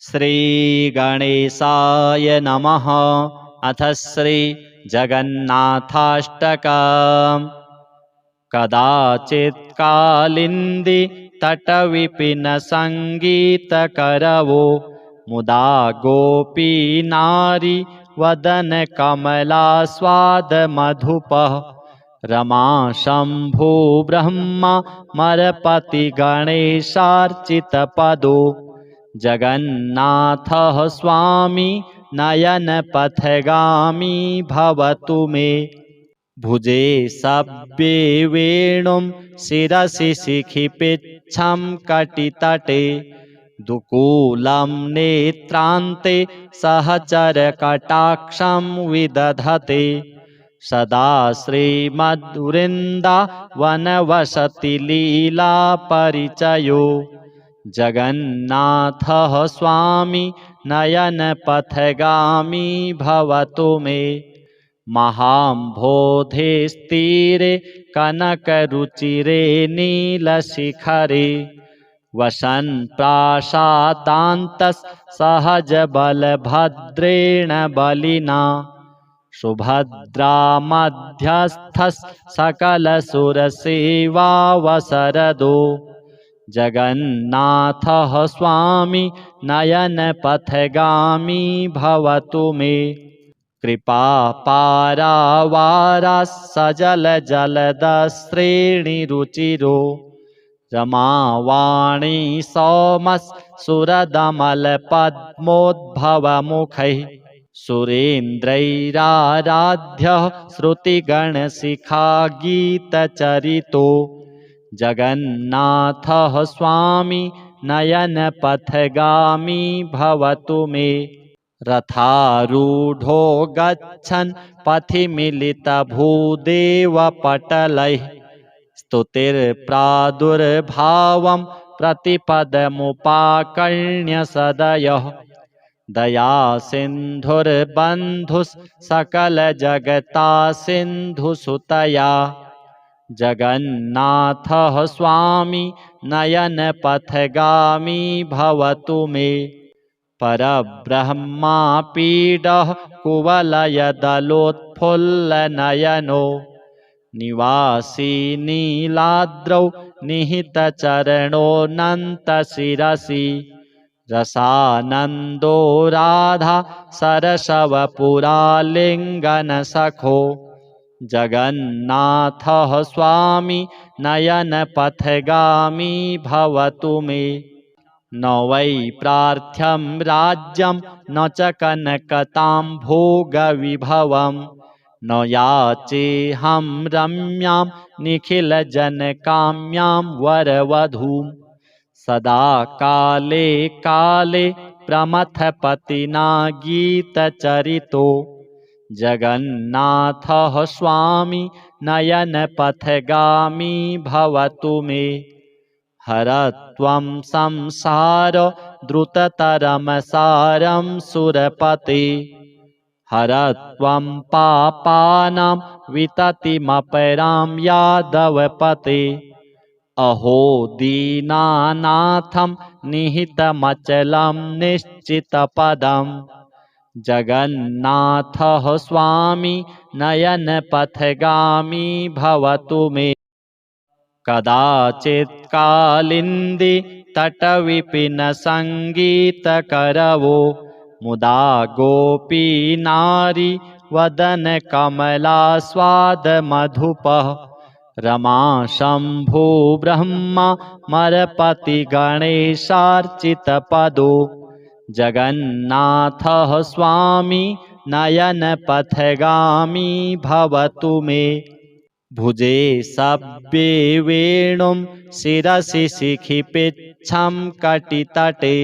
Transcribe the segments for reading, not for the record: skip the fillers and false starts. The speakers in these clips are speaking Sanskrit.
श्रीगणेशाय नमः। अथ श्री जगन्नाथाष्टकम्। कदाचित् कालिन्दी तटविपिन संगीतकरवो मुदा गोपी नारी वदन कमलास्वाद मधुपः रमा शंभु ब्रह्मा मरपति गणेशार्चित पदो जगन्नाथः स्वामी नयन पथगामी भवतु मे। भुजे सव्ये वेणुं शिरसि शिखिपिच्छं कटितटे दुकूलं नेत्रान्ते सहचरकटाक्षं विदधते सदा श्रीमद्वृन्दावनवसति लीलापरिचयो जगन्नाथः स्वामी नयनपथगामी भवतु मे। महाम्भोधेस्तीरे कनकरुचिरे नीलशिखरे वसन् प्रासादान्तः सहजबलभद्रेण बलिना सुभद्रा मध्यस्थः सकलसुरसेवावसरदो जगन्नाथः स्वामी नयनपथगामी भवतु मे। कृपापारावारः सजलजलदश्रेणिरुचिरो रमावाणी सौमः सुरदमलपद्मोद्भवमुखैः सुरेन्द्रैराराध्यः श्रुतिगणशिखागीतचरितो जगन्नाथः स्वामी नयनपथगामी भवतु मे। रथारूढो गच्छन् पथि मिलितभूदेवपटलैः स्तुतिर्प्रादुर्भावं प्रतिपदमुपाकर्ण्य सदयः दयासिन्धुर्बन्धुः सकलजगतासिन्धुसुतया जगन्नाथः स्वामी नयनपथगामी भवतु मे। परब्रह्मापीडः कुवलयदलोत्फुल्लनयनो निवासी नीलाद्रौ निहितचरणोऽनन्तशिरसि रसानन्दो राधा सरसवपुरालिङ्गनसखो जगन्नाथः स्वामी नयनपथगामी भवतु मे। न वै प्रार्थ्यं राज्यं न च कनकतां भोगविभवं न याचेऽहं रम्यां निखिलजनकाम्यां वरवधूं सदा काले काले प्रमथपतिना गीतचरितो जगन्नाथः स्वामी नयनपथगामी भवतु मे। हरत्वं संसार द्रुततरमसारं सुरपते हरत्वं पापानां विततिमपरां यादवपते अहो दीनानाथं निहितमचलं निश्चितपदं जगन्नाथः स्वामी नयनपथगामी भवतु मे। कदाचित् कालिन्दी तटविपिन संगीतकरवो मुदा गोपी नारी वदन कमलास्वाद मधुपः रमा शंभु ब्रह्मा मरपति गणेशार्चित पदो जगन्नाथः स्वामी नयनपथगामी भवतु मे। भुजे सव्ये वेणुं शिरसि शिखिपिच्छं कटितटे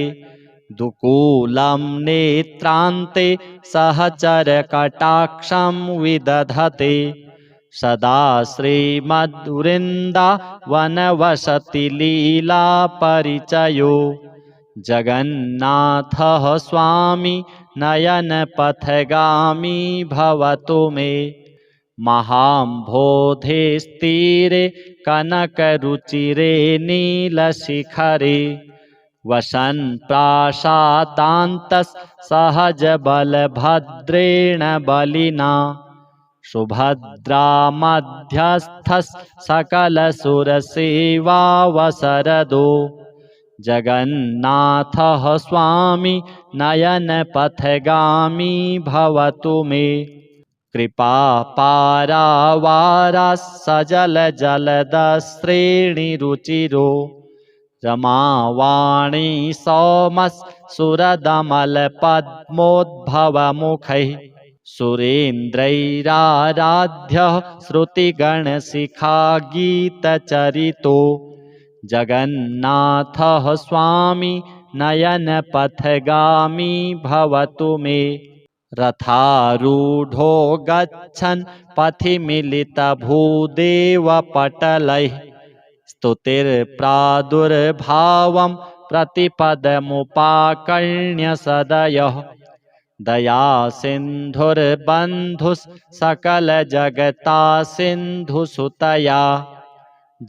दुकूलं नेत्रान्ते सहचरकटाक्षं विदधते सदा श्रीमद्वृन्दावनवसति लीलापरिचयो जगन्नाथः स्वामी नयनपथगामी भवतु मे। महाम्भोधेस्तीरे कनकरुचिरे नीलशिखरे वसन् प्राशादान्तः सहजबलभद्रेण बलिना सुभद्रामध्यस्थः सकलसुरसेवावसरदो जगन्नाथः स्वामी नयनपथगामी भवतु मे कृपापारावारः सजलजलदश्रेणिरुचिरो रमावाणी सौमः सुरदमलपद्मोद्भवमुखैः सुरेन्द्रैराराध्यः श्रुतिगणशिखागीतचरितो जगन्नाथः स्वामी नयनपथगामी भवतु मे रथारूढो गच्छन् पथि मिलितभूदेवपटलैः स्तुतिर्प्रादुर्भावं प्रतिपदमुपाकर्ण्य सदयः दयासिन्धुर्बन्धुः सकलजगतासिन्धुसुतया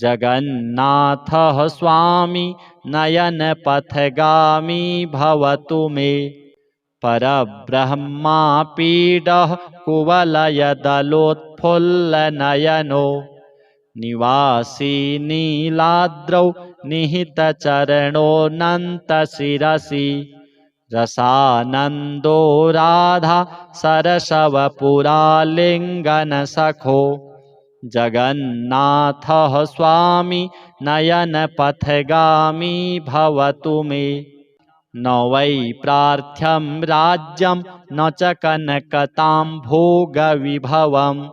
जगन्नाथः स्वामी नयनपथगामी भवतु मे परब्रह्मापीडः कुवलयदलोत्फुल्लनयनो निवासी नीलाद्रौ निहितचरणोऽनन्तशिरसि रसानन्दो राधा सरसवपुरालिङ्गनसखो जगन्नाथः स्वामी नयनपथगामी भवतु मे न वै प्रार्थ्यं राज्यं न च कनकतां भोगविभवम्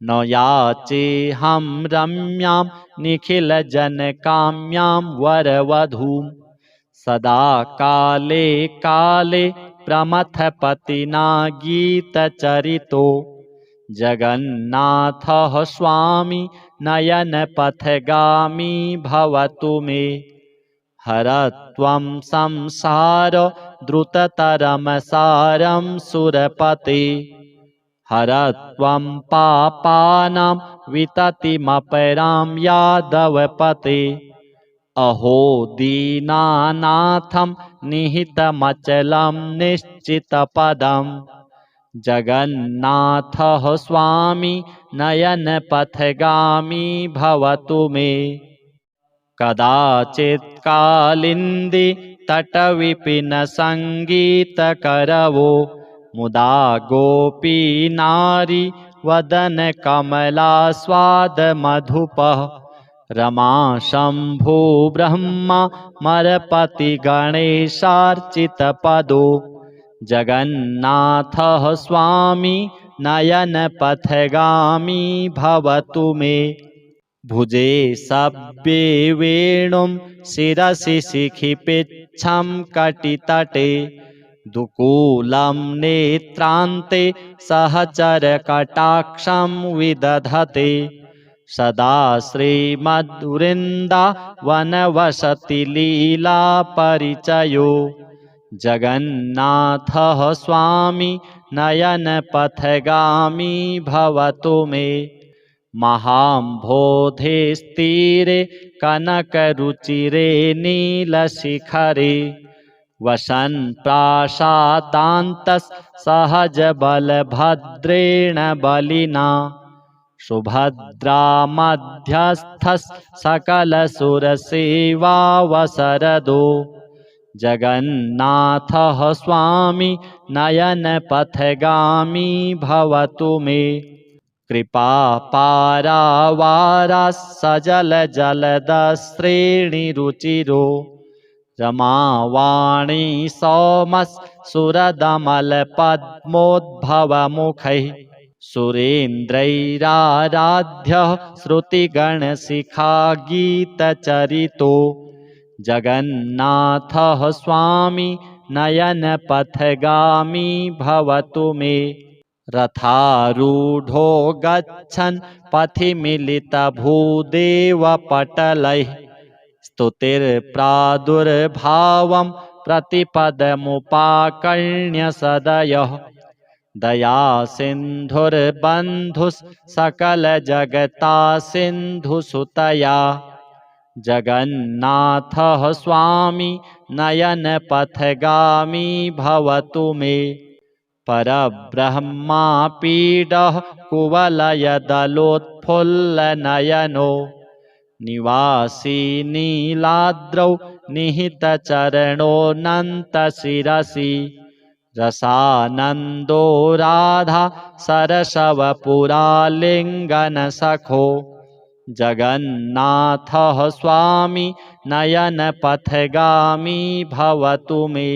न याचेऽहं रम्यां निखिलजनकाम्यां वरवधूं सदा काले काले प्रमथपतिना गीतचरितो जगन्नाथः स्वामी नयनपथगामी भवतु मे हरत्वं संसार द्रुततरमसारं सुरपते हरत्वं पापानां विततिमपरां यादवपते अहो दीनानाथं निहितमचलं निश्चितपदं जगन्नाथः स्वामी नयनपथगामी भवतु मे कदाचित् कालिन्दी तटविपिनसङ्गीतकरवो मुदा गोपीनारी वदनकमलास्वादमधुपः रमा शम्भो ब्रह्मा मरपतिगणेशार्चितपदो जगन्नाथः स्वामी नयनपथगामी भवतु मे भुजे सव्ये वेणुं शिरसि शिखिपिच्छं कटितटे दुकूलं नेत्रान्ते सहचरकटाक्षं विदधते सदा श्रीमद्वृन्दावनवसतिलीलापरिचयो जगन्नाथः स्वामी नयनपथगामी भवतु मे महाम्भोधेस्तीरे कनकरुचिरे नीलशिखरे वसन् प्राशादान्तः सहजबलभद्रेण बलिना सुभद्रामध्यस्थः सकलसुरसेवावसरदो जगन्नाथः स्वामी नयनपथगामी भवतु मे कृपापारावारः सजलजलदश्रेणिरुचिरो रमावाणी सौमः सुरदमलपद्मोद्भवमुखैः सुरेन्द्रैराराध्यः श्रुतिगणशिखागीतचरितो जगन्नाथः स्वामी नयनपथगामी भवतु मे रथारूढो गच्छन् पथि मिलितभूदेवपटलैः स्तुतिर्प्रादुर्भावं प्रतिपदमुपाकर्ण्य सदयः दयासिन्धुर्बन्धुः सकलजगतासिन्धुसुतया जगन्नाथः स्वामी नयनपथगामी भवतु मे परब्रह्मापीडः कुवलयदलोत्फुल्लनयनो निवासी नीलाद्रौ निहितचरणोऽनन्तशिरसि रसानन्दो राधा सरसवपुरालिङ्गनसखो जगन्नाथः स्वामी नयनपथगामी भवतु मे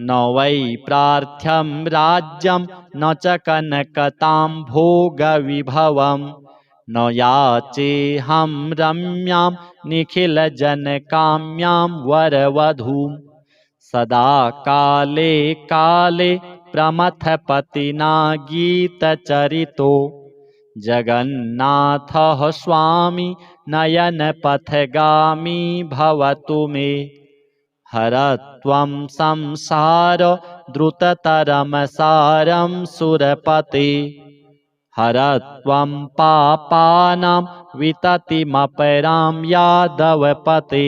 न वै प्रार्थ्यं राज्यं न च कनकतां भोगविभवम् न याचेऽहं रम्यां निखिलजनकाम्यां वरवधूम् सदा काले काले प्रमथपतिना गीतचरितो जगन्नाथः स्वामी नयनपथगामी भवतु मे हरत्वं संसार द्रुततरमसारं सुरपते हरत्वं पापानां विततिमपरां यादवपते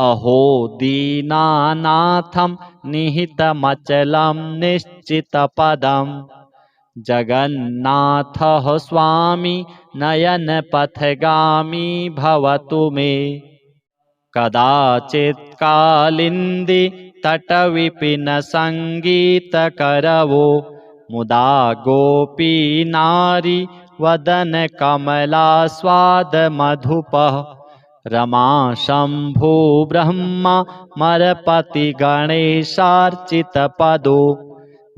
अहो दीनानाथं निहितमचलं निश्चितपदं जगन्नाथः स्वामी नयनपथगामी भवतु मे कदाचित् कालिन्दी तटविपिनसङ्गीतकरवो मुदा गोपीनारी वदनकमलास्वादमधुपः रमा शम्भो ब्रह्मा मरपतिगणेशार्चितपदो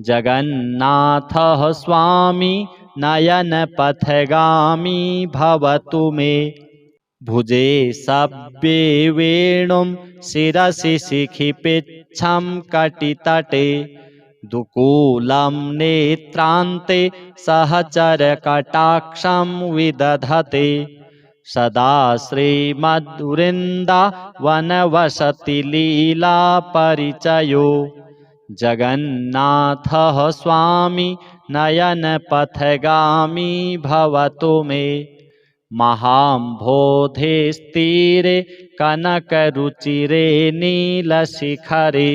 जगन्नाथः स्वामी नयनपथगामी भवतु मे भुजे सव्ये वेणुं शिरसि शिखिपिच्छं कटितटे दुकूलं नेत्रान्ते सहचरकटाक्षं विदधते सदा श्रीमद्वृन्दावनवसतिलीलापरिचयो जगन्नाथः स्वामी नयनपथगामी भवतु मे महाम्भोधेस्तीरे कनकरुचिरे नीलशिखरे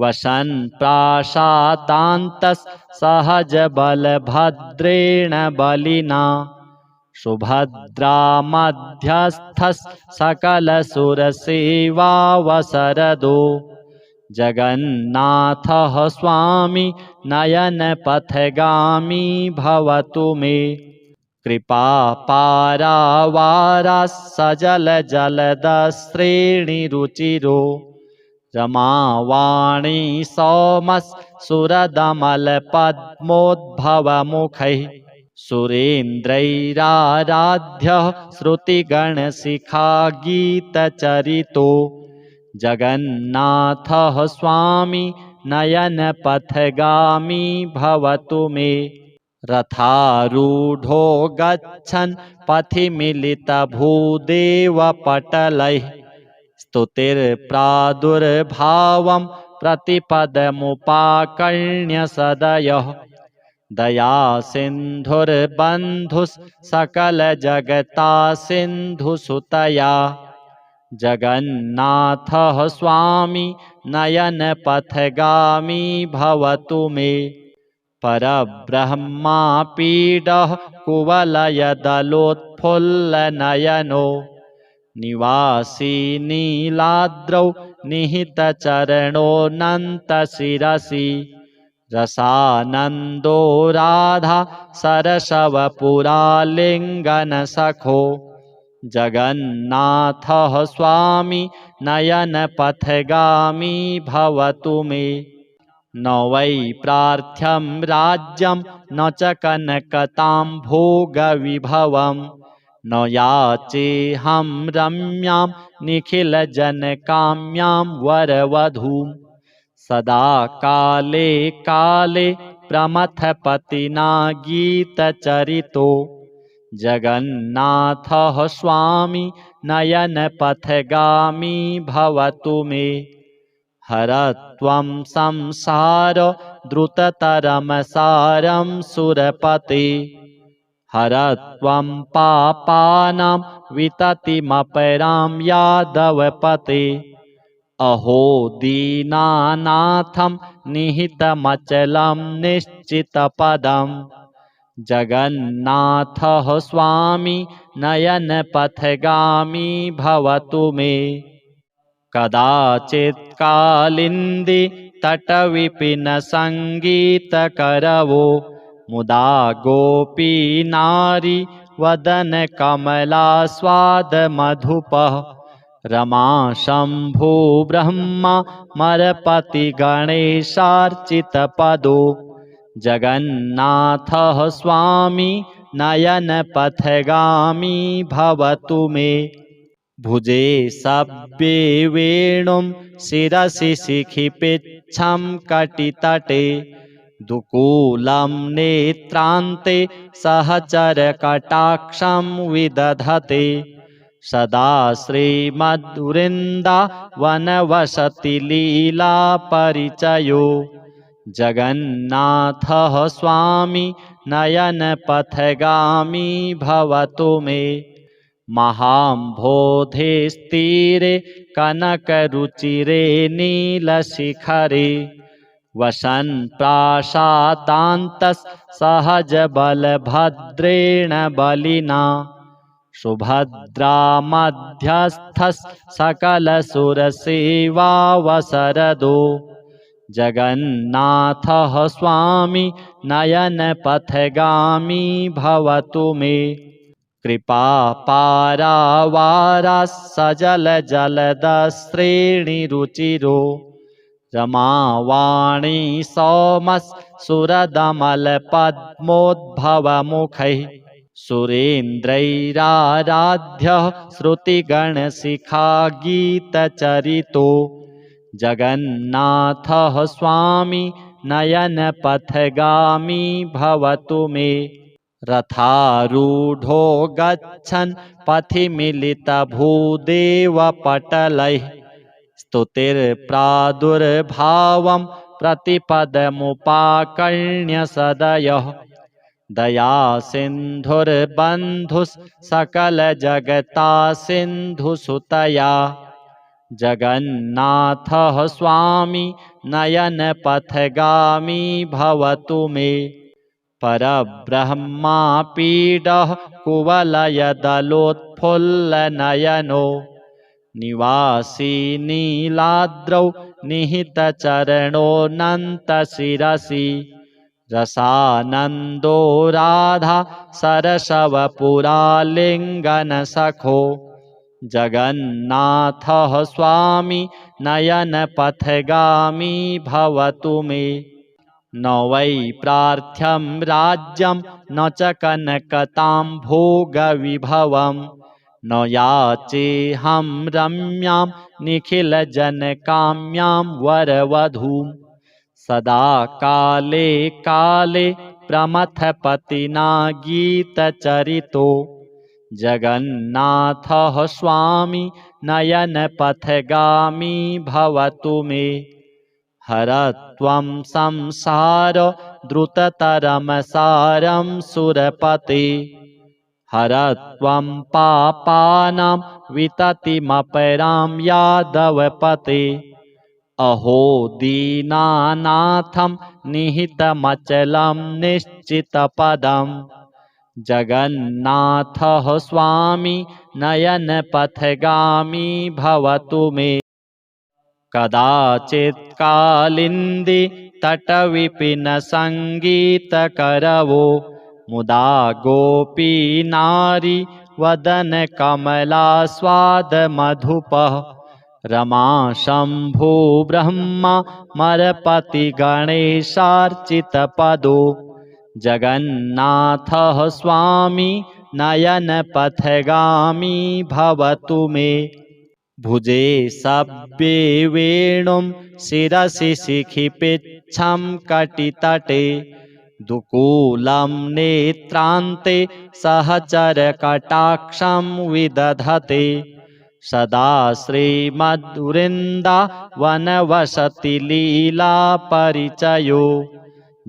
वसन् प्रासादान्तस्सहजबलभद्रेण बलिना सुभद्रामध्यस्थः सकलसुरसेवावसरदो जगन्नाथः स्वामी नयनपथगामी भवतु मे कृपापारावारः सजलजलदश्रेणिरुचिरो रमावाणी सौमः सुरदमलपद्मोद्भवमुखैः सुरेन्द्रैराराध्यः श्रुतिगणशिखागीतचरितो जगन्नाथः स्वामी नयनपथगामी भवतु मे रथारूढो गच्छन् पथि मिलितभूदेवपटलैः स्तुतिर्प्रादुर्भावं प्रतिपदमुपाकर्ण्य सदयः दयासिन्धुर्बन्धुस्सकलजगतासिन्धुसुतया जगन्नाथः स्वामी नयनपथगामी भवतु मे परब्रह्मापीडः कुवलयदलोत्फुल्लनयनो निवासी नीलाद्रौ निहितचरणोऽनन्तशिरसि रसानन्दो राधा सरसवपुरालिङ्गनसखो जगन्नाथः स्वामी नयनपथगामी भवतु मे न वै प्रार्थ्यं राज्यं न च कनकतां भोगविभवम् न याचेऽहं रम्यां निखिलजनकाम्यां वरवधूम् सदा काले काले प्रमथपतिना गीतचरितो जगन्नाथः स्वामी नयनपथगामी भवतु मे हरत्वं संसार द्रुततरमसारं सुरपते हरत्वं पापानां विततिमपरां यादवपते अहो दीनानाथं निहितमचलं निश्चितपदं जगन्नाथः स्वामी नयनपथगामी भवतु मे। कदाचित् कालिन्दी तटविपिनसङ्गीतकरवो मुदा गोपीनारी वदनकमलास्वादमधुपः रमा शम्भो ब्रह्मा मरपतिगणेशार्चितपदो जगन्नाथः स्वामी नयनपथगामी भवतु मे। भुजे सव्ये वेणुं शिरसि शिखिपिच्छं कटितटे दुकूलं नेत्रान्ते सहचरकटाक्षं विदधते सदा श्रीमद्वृन्दावनवसतिलीलापरिचयो जगन्नाथः स्वामी नयनपथगामी भवतु मे। महाम्भोधेस्तीरे कनकरुचिरे नीलशिखरे वसन् प्रासादान्तस्सहजबलभद्रेण बलिना सुभद्रामध्यस्थः सकलसुरसेवावसरदो जगन्नाथः स्वामी नयनपथगामी भवतु मे। कृपापारावारः सजलजलदश्रेणिरुचिरो रमावाणी सौमः सुरदमलपद्मोद्भवमुखैः सुरेन्द्रैराराध्यः श्रुतिगणशिखागीतचरितो जगन्नाथः स्वामी नयनपथगामी भवतु मे। रथारूढो गच्छन् पथि मिलितभूदेवपटलैः स्तुतिर्प्रादुर्भावं प्रतिपदमुपाकर्ण्य सदयः दयासिन्धुर्बन्धुस्सकलजगतासिन्धुसुतया जगन्नाथः स्वामी नयनपथगामी भवतु मे। परब्रह्मापीडः कुवलयदलोत्फुल्लनयनो निवासी नीलाद्रौ निहितचरणोऽनन्तशिरसि रसानन्दो राधा सरसवपुरालिङ्गनसखो जगन्नाथः स्वामी नयनपथगामी भवतु मे। न वै प्रार्थ्यं राज्यं न च कनकतां भोगविभवं न याचेऽहं रम्यां निखिलजनकाम्यां वरवधूं सदा काले काले प्रमथपतिना गीतचरितो जगन्नाथः स्वामी नयनपथगामी भवतु मे। हर त्वं संसार द्रुततरमसारं सुरपते हर त्वं पापानां विततिमपरां यादवपते अहो दीनानाथं निहितमचलं निश्चितपदं जगन्नाथः स्वामी नयनपथगामी भवतु मे। कदाचित् कालिन्दी तटविपिनसङ्गीतकरवो मुदा गोपीनारी वदनकमलास्वादमधुपः रमा शम्भो ब्रह्मा मरपतिगणेशार्चितपदो जगन्नाथः स्वामी नयनपथगामी भवतु मे। भुजे सव्ये वेणुं शिरसि शिखिपिच्छं कटितटे दुकूलं नेत्रान्ते सहचरकटाक्षं विदधते सदा श्रीमद्वृन्दावनवसतिलीलापरिचयो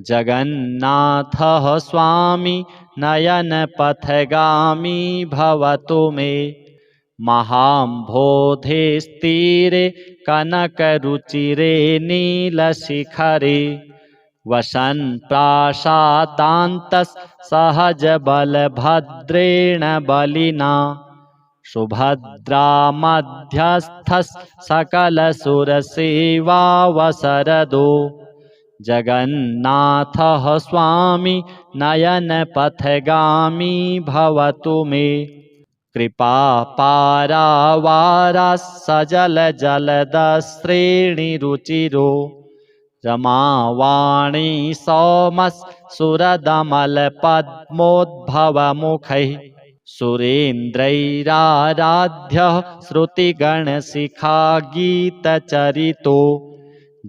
जगन्नाथः स्वामी नयनपथगामी भवतु मे। महाम्भोधेस्तीरे कनकरुचिरे नीलशिखरे वसन् प्रासादान्तः सहजबलभद्रेण बलिना सुभद्रा मध्यस्थः सकलसुरसेवावसरदो जगन्नाथः स्वामी नयनपथगामी भवतु मे कृपापारावारः सजलजलदश्रेणिरुचिरो रमावाणी सौमः सुरदमलपद्मोद्भवमुखैः सुरेन्द्रैराराध्यः श्रुतिगणशिखा गीतचरितो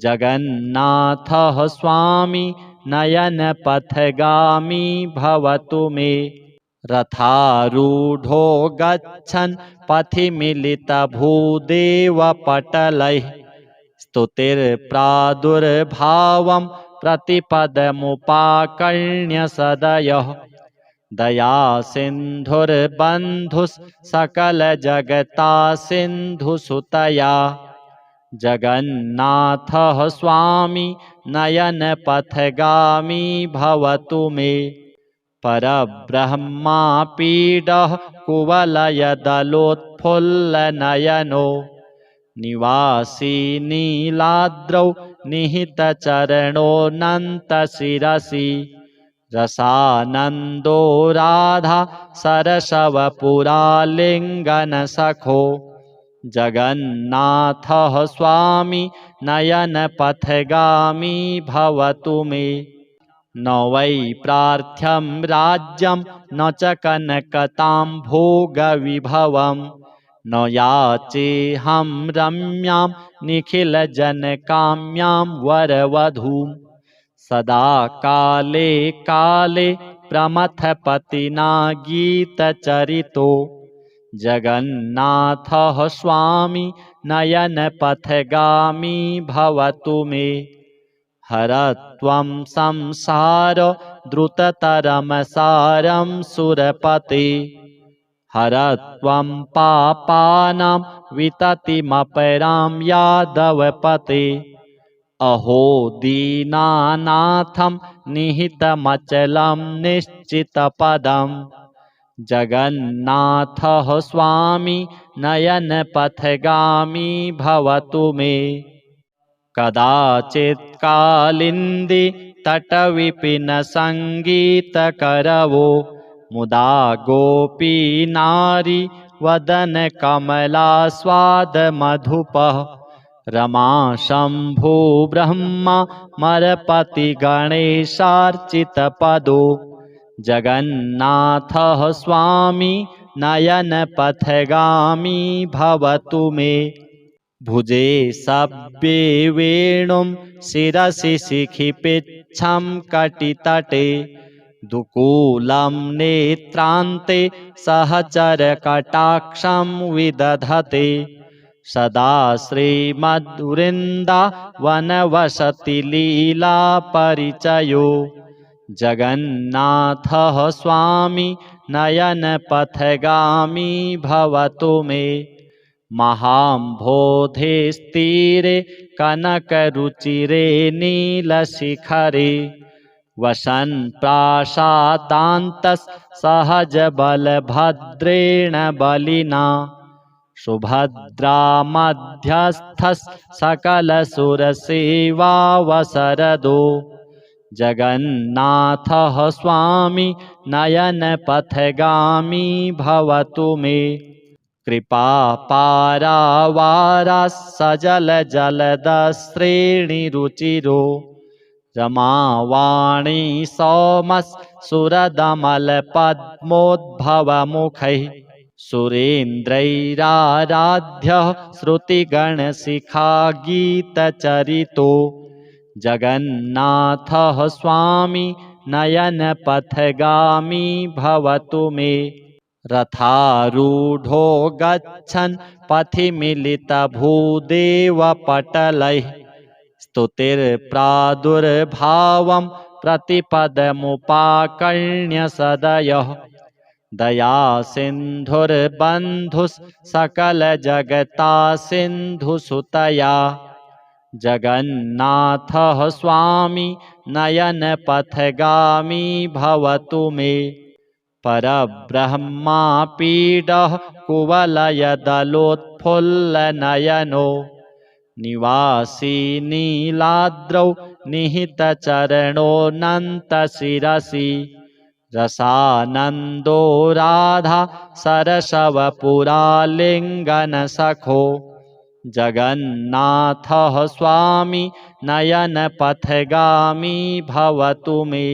जगन्नाथः स्वामी नयनपथगामी भवतु मे रथारूढो गच्छन् पथि मिलितभूदेवपटलैः स्तुतिर्प्रादुर्भावं प्रतिपदमुपाकर्ण्य सदयः दयासिन्धुर्बन्धुः सकलजगतासिन्धुसुतया जगन्नाथः स्वामी नयनपथगामी भवतु मे परब्रह्मापीडः कुवलयदलोत्फुल्लनयनो निवासी नीलाद्रौ निहितचरणोऽनन्तशिरसि रसानन्दो राधा सरसवपुरालिङ्गनसखो जगन्नाथः स्वामी नयनपथगामी भवतु मे न वै प्रार्थ्यं राज्यं न च कनकतां भोगविभवम् न याचेऽहं रम्यां निखिलजनकाम्यां वरवधूं सदा काले काले प्रमथपतिना गीतचरितो जगन्नाथः स्वामी नयनपथगामी भवतु मे हरत्वं संसार द्रुततरमसारं सुरपते हरत्वं पापानां विततिमपरां यादवपते अहो दीनानाथं निहितमचलं निश्चितपदं जगन्नाथः स्वामी नयनपथगामी भवतु मे कदाचित् कालिन्दी तटविपिनसङ्गीतकरवो मुदा गोपीनारी वदनकमलास्वादमधुपः रमा शम्भो ब्रह्मा मरपतिगणेशार्चितपदो जगन्नाथः स्वामी नयनपथगामी भवतु मे भुजे सव्ये वेणुं शिरसि शिखिपिच्छं कटितटे दुकूलं नेत्रान्ते सहचरकटाक्षं विदधते सदा श्रीमद्वृन्दावनवसतिलीलापरिचयो जगन्नाथः स्वामी नयनपथगामी भवतु मे महाम्भोधेस्तीरे कनकरुचिरे नीलशिखरे वसन् प्रासादान्तः सहजबलभद्रेण बलिना सुभद्रा मध्यस्थः सकलसुरसेवावसरदो जगन्नाथः स्वामी नयनपथगामी भवतु मे कृपापारावारः सजलजलदश्रेणिरुचिरो रमावाणी सौमः सुरदमलपद्मोद्भवमुखैः सुरेन्द्रैराराध्यः श्रुतिगणशिखा गीतचरितो जगन्नाथः स्वामी नयनपथगामी भवतु मे रथारूढो गच्छन् पथि मिलितभूदेवपटलैः स्तुतिर्प्रादुर्भावं प्रतिपदमुपाकर्ण्य सदयः दया सिन्धुर्बन्धुः सकलजगता सिन्धुसुतया जगन्नाथः स्वामी नयनपथगामी भवतु मे परब्रह्मापीडः कुवलयदलोत्फुल्लनयनो निवासी नीलाद्रौ निहितचरणोऽनन्तशिरसि रसानन्दो राधा सरसवपुरालिङ्गनसखो जगन्नाथः स्वामी नयनपथगामी भवतु मे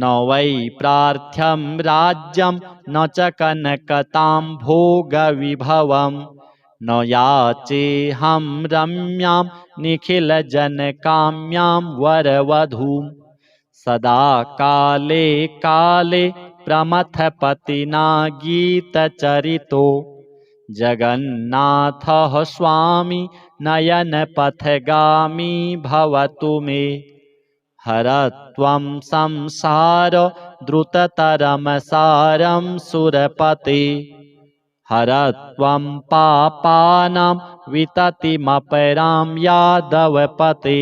न वै प्रार्थ्यं राज्यं न च कनकतां भोगविभवं न याचेऽहं रम्यां निखिलजनकाम्यां वरवधूं सदा काले काले प्रमथपतिना गीतचरितो जगन्नाथः स्वामी नयनपथगामी भवतु मे हरत्वं संसार द्रुततरमसारं सुरपते हरत्वं पापानां विततिमपरां यादवपते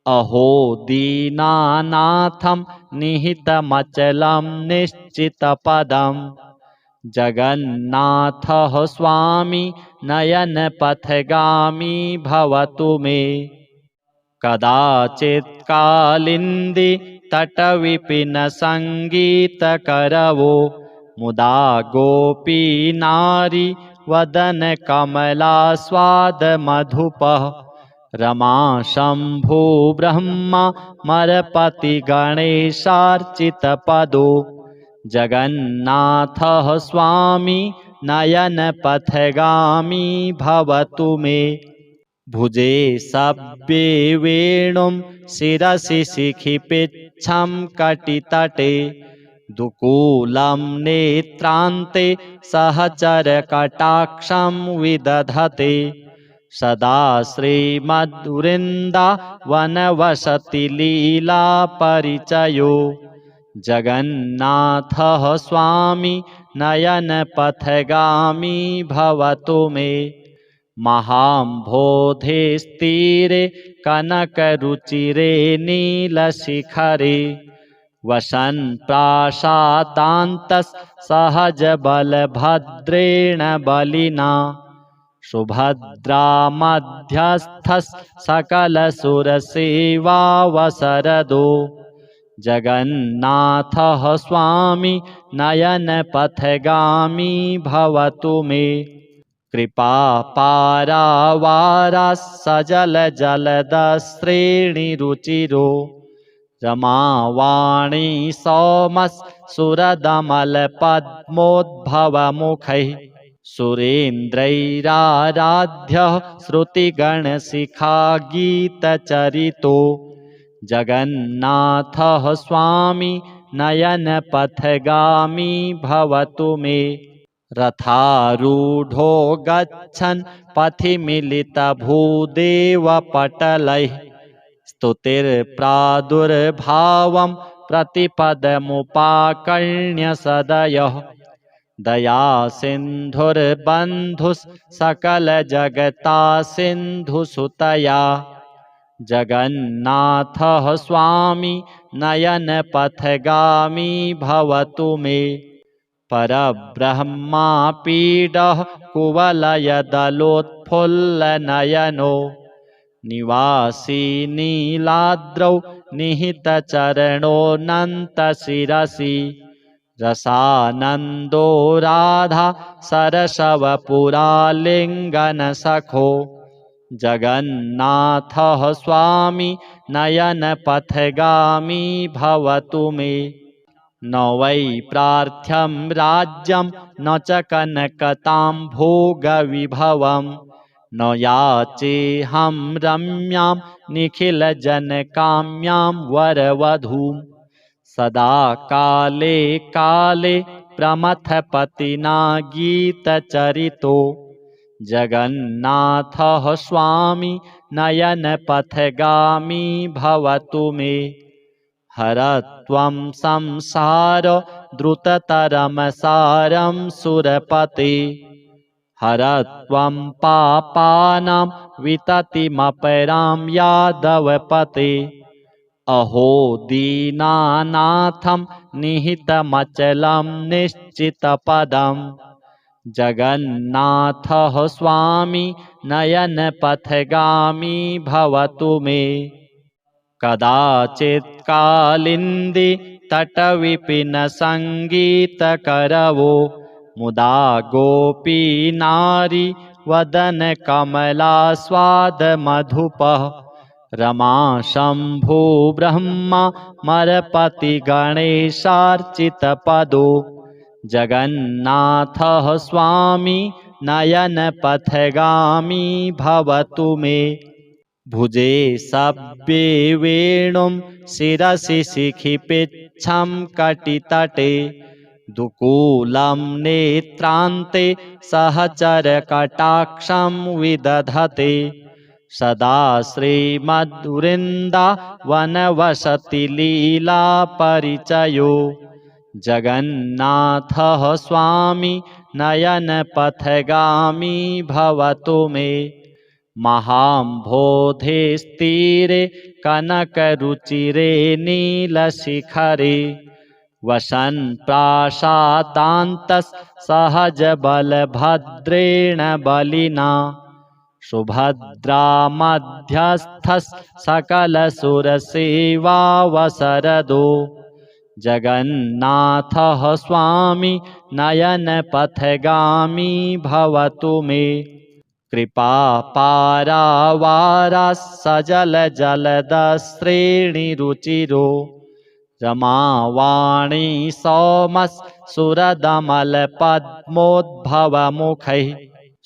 अहो दीनानाथं निहितमचलं निश्चितपदं जगन्नाथः स्वामी नयनपथगामी भवतु मे कदाचित् कालिन्दी तटविपिनसङ्गीतकरवो मुदा गोपीनारी वदनकमलास्वादमधुपः रमा शम्भो ब्रह्मा मरपतिगणेशार्चितपदो जगन्नाथः स्वामी नयनपथगामी भवतु मे भुजे सव्ये वेणुं शिरसि शिखिपिच्छं कटितटे दुकूलं नेत्रान्ते सहचरकटाक्षं विदधते सदा श्रीमद्वृन्दावनवसति लीलापरिचयो जगन्नाथः स्वामी नयनपथगामी भवतु मे महाम्भोधेस्तीरे कनकरुचिरे नीलशिखरे वसन् प्रासादान्तस्सहजबलभद्रेण बलिना सुभद्रामध्यस्थः सकलसुरसेवावसरदो जगन्नाथः स्वामी नयनपथगामी भवतु मे कृपापारावारः सजलजलदश्रेणिरुचिरो रमावाणी सौमः सुरदमलपद्मोद्भवमुखैः सुरेन्द्रैराराध्यः श्रुतिगणशिखागीतचरितो जगन्नाथः स्वामी नयनपथगामी भवतु मे रथारूढो गच्छन् पथि मिलितभूदेवपटलैः स्तुतिर्प्रादुर्भावं प्रतिपदमुपाकर्ण्य सदयः दयासिन्धुर्बन्धुः सकलजगता सिन्धुसुतया जगन्नाथः स्वामी नयनपथगामी भवतु मे परब्रह्मापीडः कुवलयदलोत्फुल्लनयनो निवासी नीलाद्रौ निहितचरणोऽनन्तशिरसि रसानन्दो राधा सरसवपुरालिङ्गनसखो जगन्नाथः स्वामी नयनपथगामी भवतु मे न वै प्रार्थ्यं राज्यं न च कनकतां भोगविभवं न याचेऽहं रम्यां निखिलजनकाम्यां वरवधूं सदा काले काले प्रमथपतिना गीतचरितो जगन्नाथः स्वामी नयनपथगामी भवतु मे हरत्वं संसार द्रुततरमसारं सुरपते हरत्वं पापानां विततिमपरां यादवपते अहो दीनानाथं निहितमचलं निश्चितपदं जगन्नाथः स्वामी नयनपथगामी भवतु मे कदाचित् कालिन्दी तटविपिनसङ्गीतकरवो मुदा गोपी नारी वदनकमलास्वादमधुपः रमा शम्भो ब्रह्मा मरपतिगणेशार्चितपदो जगन्नाथः स्वामी नयनपथगामी भवतु मे भुजे सव्ये वेणुं शिरसि शिखिपिच्छं कटितटे दुकूलं नेत्रान्ते सहचरकटाक्षं विदधते सदा श्रीमद्वृन्दावनवसति लीलापरिचयो जगन्नाथः स्वामी नयनपथगामी भवतु मे महाम्भोधेस्तीरे कनकरुचिरे नीलशिखरे वसन् प्रासादान्तस्सहजबलभद्रेण बलिना सुभद्रा मध्यस्थः सकलसुरसेवावसरदो जगन्नाथः स्वामी नयनपथगामी भवतु मे कृपापारावारः सजलजलदश्रेणिरुचिरो रमावाणी सौमः सुरदमलपद्मोद्भवमुखैः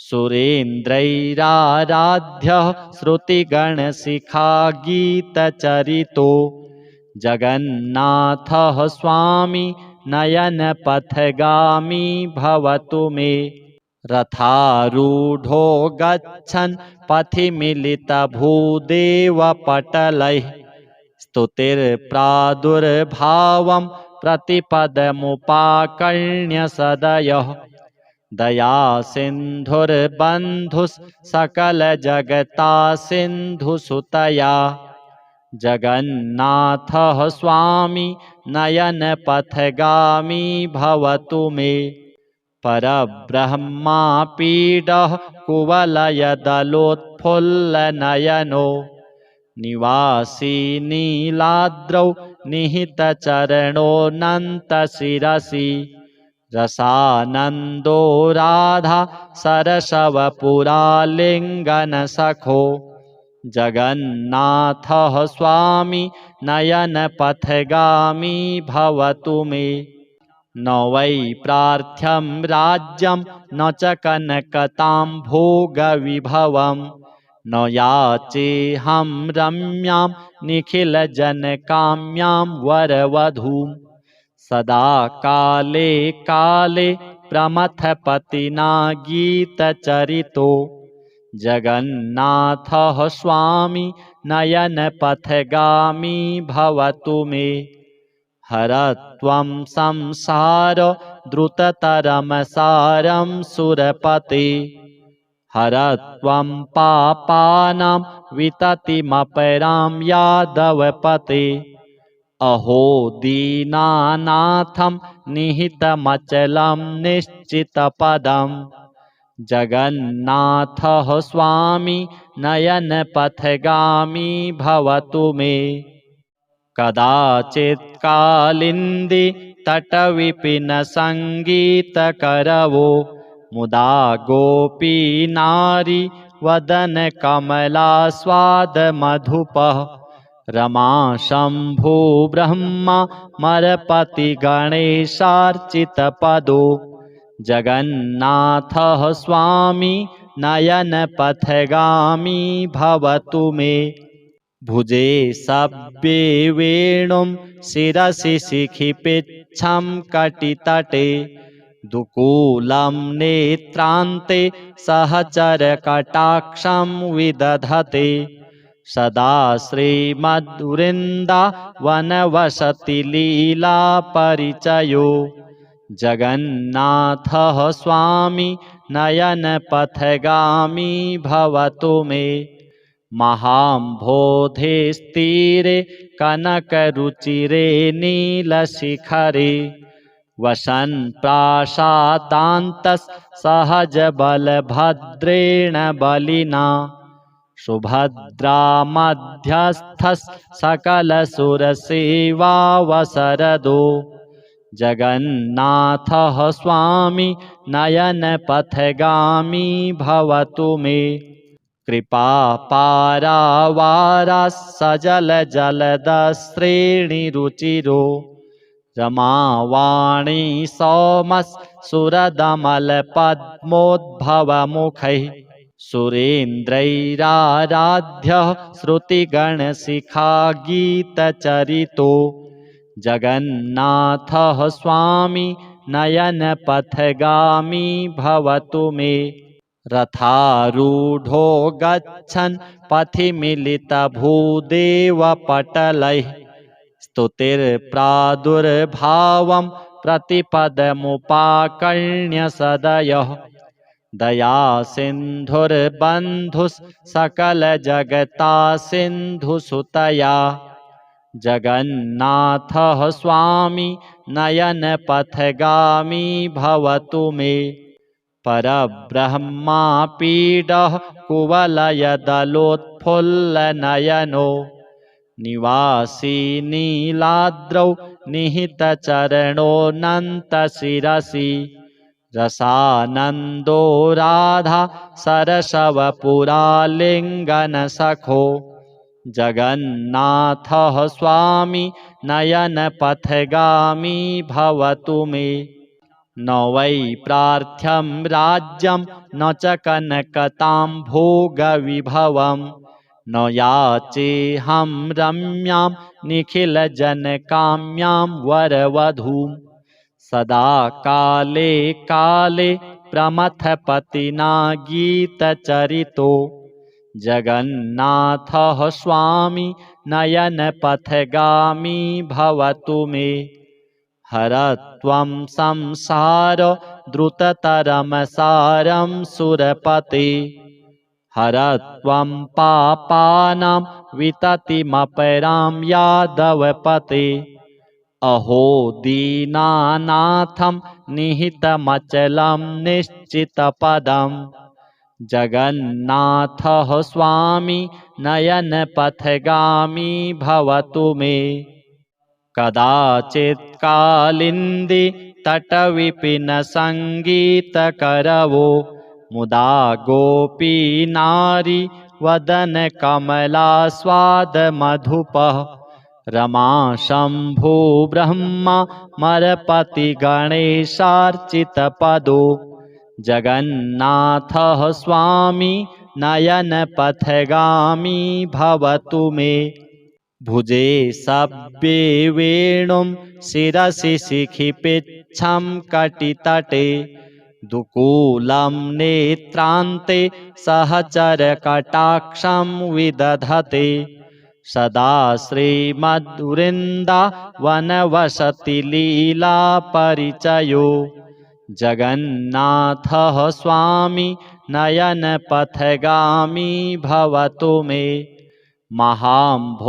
सुरेन्द्रैराराध्यः श्रुतिगणशिखागीतचरितो जगन्नाथः स्वामी नयनपथगामी भवतु मे रथारूढो गच्छन् पथि मिलितभूदेवपटलैः स्तुतिर्प्रादुर्भावं प्रतिपदमुपाकर्ण्य सदयः दयासिन्धुर्बन्धुस्सकलजगतासिन्धुसुतया जगन्नाथः स्वामी नयनपथगामी भवतु मे परब्रह्मापीडः कुवलयदलोत्फुल्लनयनो निवासी नीलाद्रौ निहितचरणोऽनन्तशिरसि रसानन्दो राधा सरसवपुरालिङ्गनसखो जगन्नाथः स्वामी नयनपथगामी भवतु मे न वै प्रार्थ्यं राज्यं न च कनकतां भोगविभवं न याचेऽहं रम्यां निखिलजनकाम्यां वरवधूं सदा काले काले प्रमथपतिना गीतचरितो जगन्नाथः स्वामी नयनपथगामी भवतु मे हरत्वं संसार द्रुततरमसारं सुरपते हरत्वं पापानां विततिमपरां यादवपते अहो दीनानाथं निहितमचलं निश्चितपदं जगन्नाथः स्वामी नयनपथगामी भवतु मे कदाचित् कालिन्दी तटविपिनसङ्गीतकरवो मुदा गोपी नारी वदनकमलास्वादमधुपः रमा शम्भो ब्रह्मा मरपतिगणेशार्चितपदो जगन्नाथः स्वामी नयनपथगामी भवतु मे भुजे सव्ये वेणुं शिरसि शिखिपिच्छं कटितटे दुकूलं नेत्रान्ते सहचरकटाक्षं विदधते सदा श्रीमद्वृन्दावनवसति लीलापरिचयो जगन्नाथः स्वामी नयनपथगामी भवतु मे महाम्भोधेस्तीरे कनकरुचिरे नीलशिखरे वसन् प्रासादान्तः सहजबलभद्रेण बलिना सुभद्रा मध्यस्थः सकलसुरसेवावसरदो जगन्नाथः स्वामी नयनपथगामी भवतु मे कृपापारावारः सजलजलदश्रेणिरुचिरो रमावाणी सौमः सुरदमलपद्मोद्भवमुखैः सुरेन्द्रैराराध्यः श्रुतिगणशिखागीतचरितो जगन्नाथः स्वामी नयनपथगामी भवतु मे रथारूढो गच्छन् पथि मिलितभूदेवपटलैः स्तुतिर्प्रादुर्भावं प्रतिपदमुपाकर्ण्य सदयः दयासिन्धुर्बन्धुः सकलजगतासिन्धुसुतया जगन्नाथः स्वामी नयनपथगामी भवतु मे परब्रह्मापीडः कुवलयदलोत्फुल्लनयनो निवासी नीलाद्रौ निहितचरणोऽनन्तशिरसि रसानन्दो राधा सरसवपुरालिङ्गनसखो जगन्नाथः स्वामी नयनपथगामी भवतु मे न वै प्रार्थ्यं राज्यं न च कनकतां भोगविभवम् न याचेऽहं रम्यां निखिलजनकाम्यां वरवधूं सदा काले काले प्रमथपतिना गीतचरितो जगन्नाथः स्वामी नयनपथगामी भवतु मे हरत्वं संसार द्रुततरमसारं सुरपते हरत्वं पापानां विततिमपरां यादवपते अहो दीनानाथं निहितमचलं निश्चितपदं जगन्नाथः स्वामी नयनपथगामी भवतु मे कदाचित् कालिन्दी तटविपिनसङ्गीतकरवो मुदा गोपीनारी वदनकमलास्वादमधुपः रमा शम्भो ब्रह्मा मरपतिगणेशार्चितपदो जगन्नाथः स्वामी नयनपथगामी भवतु मे भुजे सव्ये वेणुं शिरसि शिखिपिच्छं कटितटे दुकूलं नेत्रान्ते सहचरकटाक्षं विदधते सदा श्रीमद्वृन्दावनवसति लीलापरिचयो जगन्नाथः स्वामी नयनपथगामी भवतु मे महाम्भोधेस्तीरे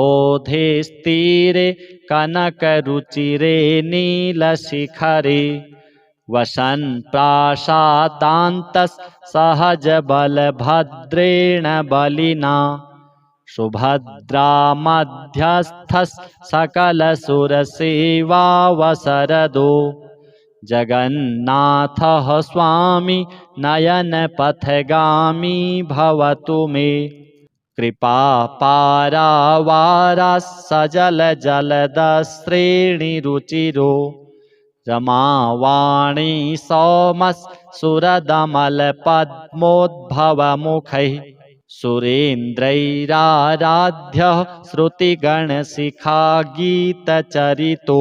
कनकरुचिरे नीलशिखरे वसन् प्रासादान्तः सहजबलभद्रेण बलिना सुभद्रा मध्यस्थः सकलसुरसेवावसरदो जगन्नाथः स्वामी नयनपथगामी भवतु मे कृपापारावारः सजलजलदश्रेणिरुचिरो रमावाणी सौमः सुरदमलपद्मोद्भवमुखैः सुरेन्द्रैराराध्यः श्रुतिगणशिखागीतचरितो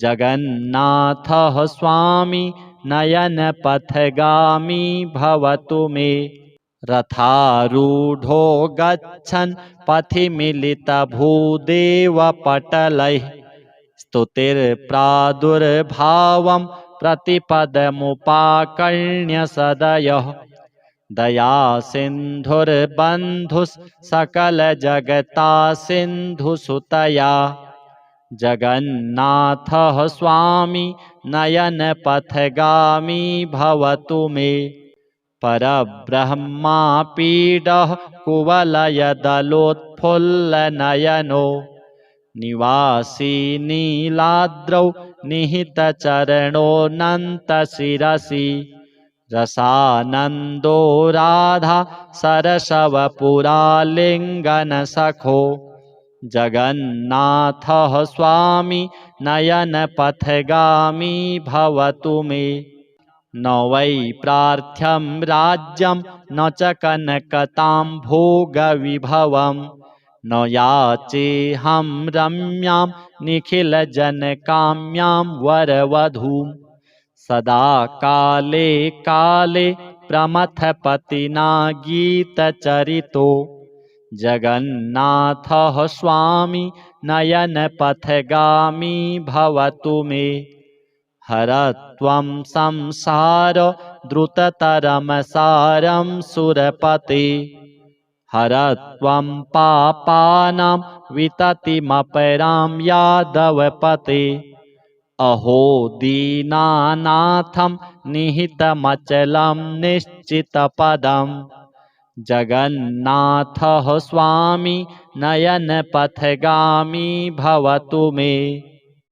जगन्नाथः स्वामी नयनपथगामी भवतु मे रथारूढो गच्छन् पथि मिलितभूदेवपटलैः स्तुतिर्प्रादुर्भावं प्रतिपदमुपाकर्ण्य सदयः दया सिन्धुर्बन्धुः सकलजगता सिन्धुसुतया जगन्नाथः स्वामी नयनपथगामी भवतु मे परब्रह्मापीडः कुवलयदलोत्फुल्लनयनो निवासी नीलाद्रौ निहितचरणोऽनन्तशिरसि रसानन्दो राधा सरसवपुरालिङ्गनसखो जगन्नाथः स्वामी नयनपथगामी भवतु मे न वै प्रार्थ्यं राज्यं न च कनकतां भोगविभवं न याचेऽहं रम्यां निखिलजनकाम्यां वरवधूं सदा काले काले प्रमथपतिना गीतचरितो जगन्नाथः स्वामी नयनपथगामी भवतु मे हरत्वं संसार द्रुततरमसारं सुरपते हरत्वं पापानां विततिमपरां यादवपते अहो दीनानाथं निहितमचलं निश्चितपदं जगन्नाथः स्वामी नयनपथगामी भवतु मे